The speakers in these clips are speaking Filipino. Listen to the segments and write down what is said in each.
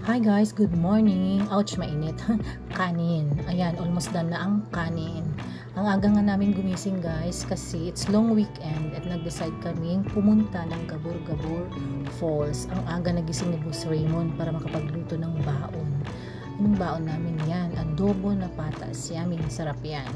Hi guys, good morning. Ouch, mainit. Kanin. Ayan, almost done na ang kanin. Ang aga nga namin gumising guys kasi it's long weekend at nag-decide kaming pumunta ng Gabor-Gabor Falls. Ang aga nagising ni Boss Raymond para makapagluto ng baon. Anong baon namin yan? Adobo na patas. Yummy, sarap yan.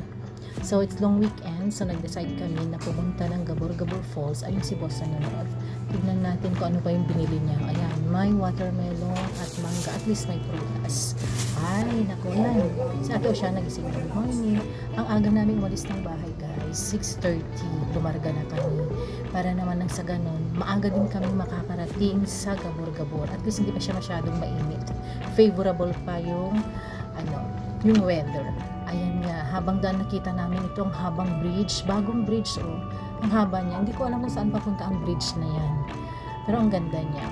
So it's long weekend, so nag-decide kami na pumunta ng Gabor-Gabor Falls. Ayun si Boss na nanood. Tignan natin kung ano pa yung binili niya. Ayan, may watermelon at mangga. At least may prutas. Ay, naku lang. Sa Ate Osha nagising. Good morning. Ang aga namin umalis ng bahay guys. 6:30. Lumarga na kami. Para naman nang sa ganun, maaga din kami makakarating sa Gabor-Gabor. At least hindi pa siya masyadong mainit. Favorable pa yung weather. Ayan nga, habang daan nakita namin ito ang habang bridge, bagong bridge ang haba niya. Hindi ko alam kung saan papunta ang bridge na yan. Pero ang ganda niya.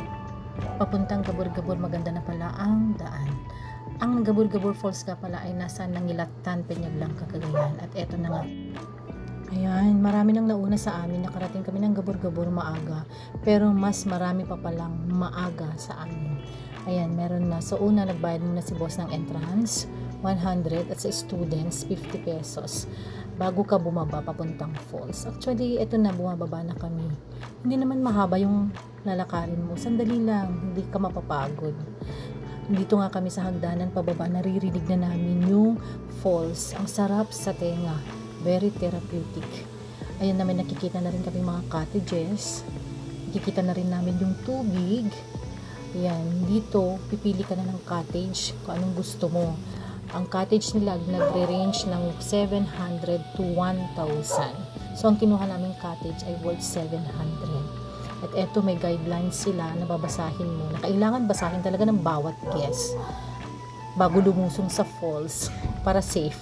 Papuntang Gabor-Gabor, maganda na pala ang daan. Ang Gabor-Gabor Falls ka pala ay nasa Nangilatan, Peña Blanca, Cagayan. At eto na nga. Ayan, marami nang nauna sa amin. Nakarating kami ng Gabor-Gabor maaga. Pero mas marami pa palang maaga sa amin. Ayan, meron na. So una, nagbayad muna si boss ng entrance. 100 at sa students 50 pesos bago ka bumaba papuntang falls. Actually, ito na, bumababa na kami. Hindi naman mahaba yung lalakarin mo. Sandali lang, hindi ka mapapagod. Dito nga kami sa hagdanan pababa, naririnig na namin yung falls. Ang sarap sa tenga. Very therapeutic. Ayun naman, nakikita na rin kami mga cottages. Nakikita na rin namin yung tubig. Ayan, dito, pipili ka na ng cottage kung anong gusto mo. Ang cottage nila nagre-range ng 700 to 1,000. So, ang kinuha naming cottage ay worth 700. At eto, may guidelines sila na babasahin mo. Na kailangan basahin talaga ng bawat guest bago lumusong sa falls para safe.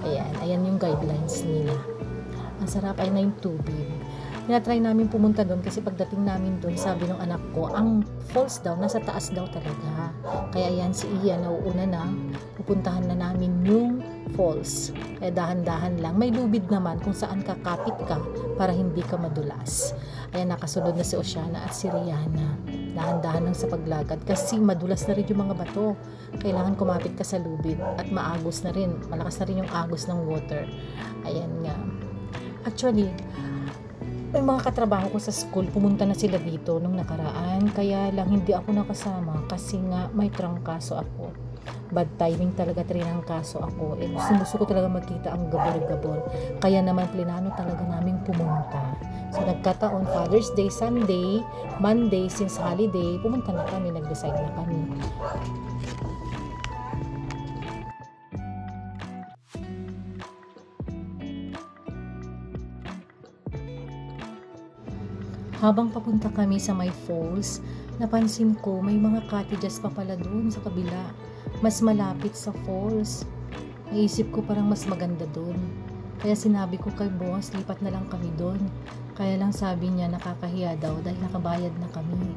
Ayan yung guidelines nila. Ang sarap ay na yung tubig. Tinatry namin pumunta doon kasi pagdating namin doon, sabi ng anak ko, ang falls daw, nasa taas daw talaga. Kaya yan, si Ian, nauuna na, pupuntahan na namin yung falls. Kaya dahan-dahan lang. May lubid naman kung saan kakapit ka para hindi ka madulas. Ayan, nakasunod na si Oceana at si Rihanna. Dahan-dahan lang sa paglagad kasi madulas na rin yung mga bato. Kailangan kumapit ka sa lubid at maagos na rin. Malakas na rin yung agos ng water. Ayan nga. Actually, may mga katrabaho ko sa school, pumunta na sila dito nung nakaraan, kaya lang hindi ako nakasama kasi nga may trangkaso ako. Bad timing talaga, trangkaso ako. Gusto ko talaga magkita ang Gabor-Gabor. Kaya naman plinano talaga naming pumunta. So nagkataon, Father's Day, Sunday, Monday, since holiday, pumunta na kami, nag-decide na kami. Habang papunta kami sa may falls, napansin ko may mga cottages pa pala doon sa kabila. Mas malapit sa falls. Naisip ko parang mas maganda doon. Kaya sinabi ko kay boss, lipat na lang kami doon. Kaya lang sabi niya nakakahiya daw dahil nakabayad na kami.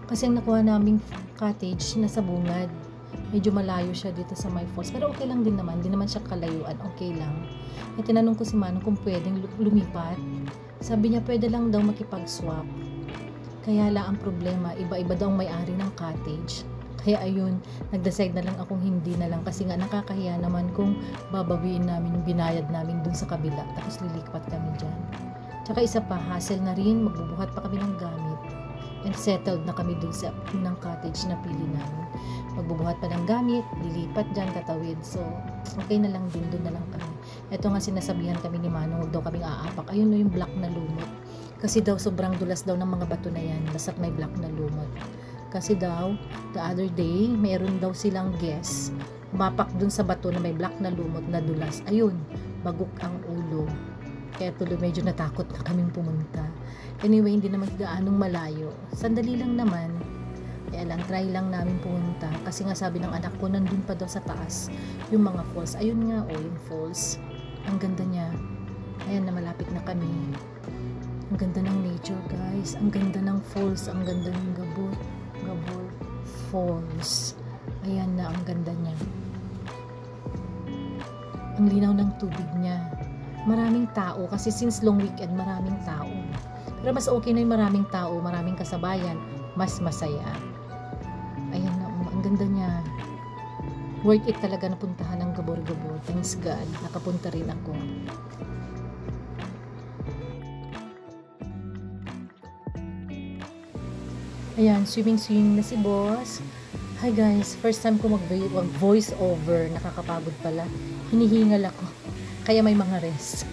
Kasi ang nakuha naming cottage nasa bungad. Medyo malayo siya dito sa may falls. Pero okay lang din naman. Hindi naman siya kalayuan. Okay lang. E tinanong ko si Manong kung pwedeng lumipat. Sabi niya pwede lang daw makipag-swap. Kaya lang ang problema, iba-iba daw ang may-ari ng cottage. Kaya ayun, nag-decide na lang akong hindi na lang kasi nga nakakahiya naman kung babawiin namin yung binayad namin dun sa kabila. Tapos lilipat kami dyan. Tsaka isa pa, hassle na rin, magbubuhat pa kami ng gamit. And settled na kami dun sa unang cottage na pili namin. Magbubuhat pa ng gamit, lilipat dyan, tatawid. So, okay na lang din, dun na lang kami. Ito nga sinasabihan kami ni Manong, huwag daw kaming aapak. Ayun no yung black na lumot. Kasi daw sobrang dulas daw ng mga bato na yan, basta't may black na lumot. Kasi daw, the other day, mayroon daw silang guest. Mapak dun sa bato na may black na lumot na dulas. Ayun, bagok ang ulo. Kaya tuloy medyo natakot na kaming pumunta. Anyway, hindi naman gaanong malayo. Sandali lang naman. Kaya lang, try lang namin pumunta. Kasi nga sabi ng anak ko, nandun pa daw sa taas yung mga falls. Ayun nga, yung falls. Ang ganda niya. Ayan na, malapit na kami. Ang ganda ng nature, guys. Ang ganda ng falls. Ang ganda ng Gabor Falls. Ayan na, ang ganda niya. Ang linaw ng tubig niya. Maraming tao. Kasi since long weekend, maraming tao. Pero mas okay na yung maraming tao, maraming kasabayan. Mas masaya. Ayan na, ang ganda niya. Worth it talaga na puntahan ng Gabor-Gabor. Thanks God, nakapunta rin ako. Ayan, swimming na si boss. Hi guys, first time ko mag-voice over. Nakakapagod pala. Hinihingal ako. Kaya may mga rest.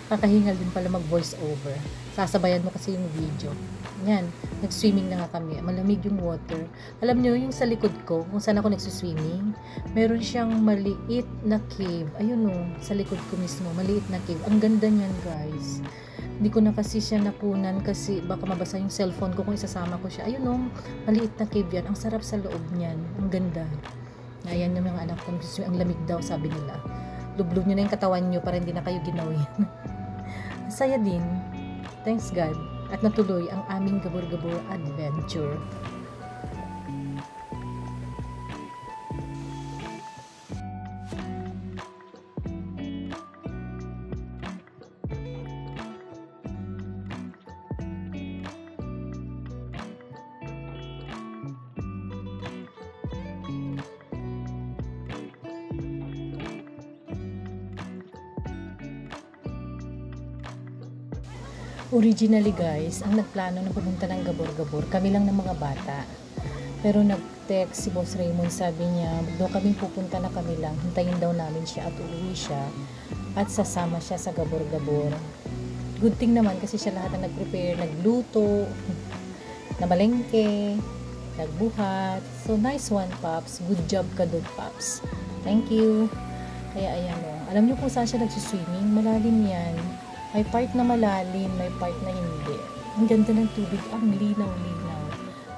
Kakahingal din pala mag-voice over. Sasabayan mo kasi yung video. Yan, nag-swimming na nga kami. Malamig yung water. Alam nyo, yung sa likod ko, kung saan ako nagsiswimming, meron siyang maliit na cave. Ayun o, sa likod ko mismo, maliit na cave. Ang ganda niyan guys. Hindi ko na kasi siya nakunan kasi baka mabasa yung cellphone ko kung isasama ko siya. Ayun o, maliit na cave yan. Ang sarap sa loob niyan. Ang ganda. Ayan yung mga anak ko. Ang lamig daw, sabi nila. Lublog nyo na yung katawan nyo para hindi na kayo ginawin. Saya din. Thanks God. At natuloy ang aming Gabor-Gabor adventure. Originally guys, ang nagplano na pumunta ng Gabor-Gabor, kami lang ng mga bata. Pero nag-text si Boss Raymond, sabi niya, daw kaming pupunta na kami lang, hintayin daw namin siya at uuwi siya at sasama siya sa Gabor-Gabor. Good thing naman kasi siya lahat ang nag-prepare, nagluto, namalengke, nagbuhat. So nice one Pops, good job ka doon Pops. Thank you. Kaya ayan o, alam niyo kung saan siya nagsiswimming? Malalim yan. May part na malalim, may part na hindi. Ang ganda ng tubig, ang linaw-linaw.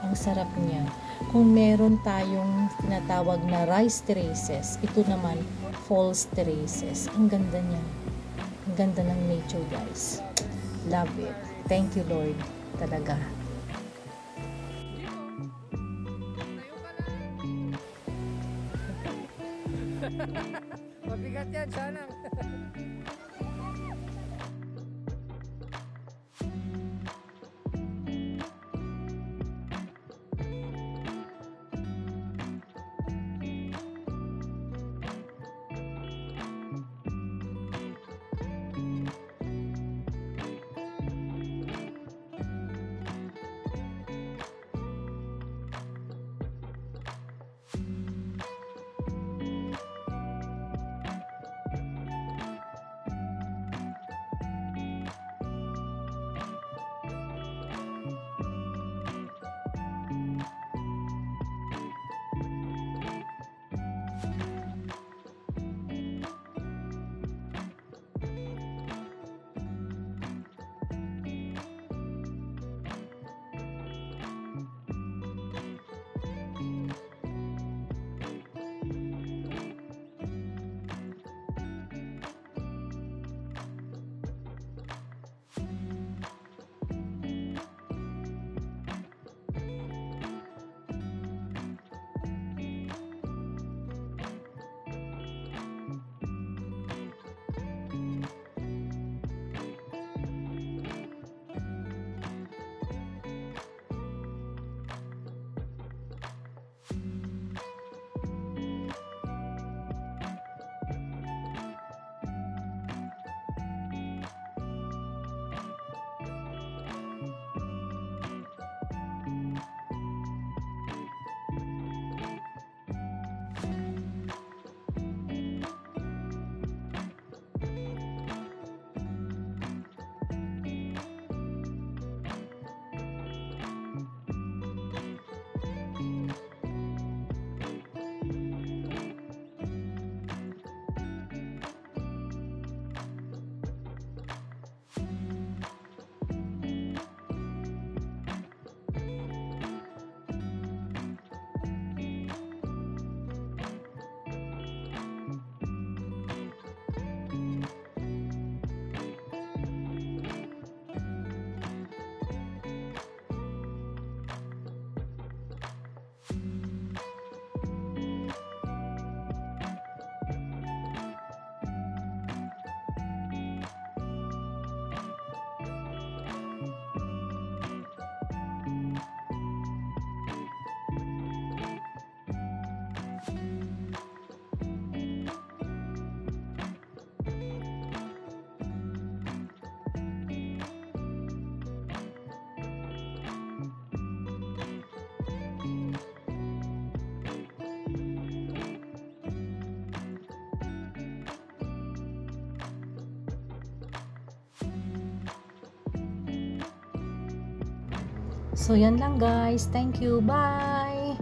Ang sarap niya. Kung meron tayong tinatawag na rice terraces, ito naman falls terraces. Ang ganda niya. Ang ganda ng nature guys. Love it. Thank you Lord. Talaga. Mabigat yan, sana. So yan lang guys, thank you, bye!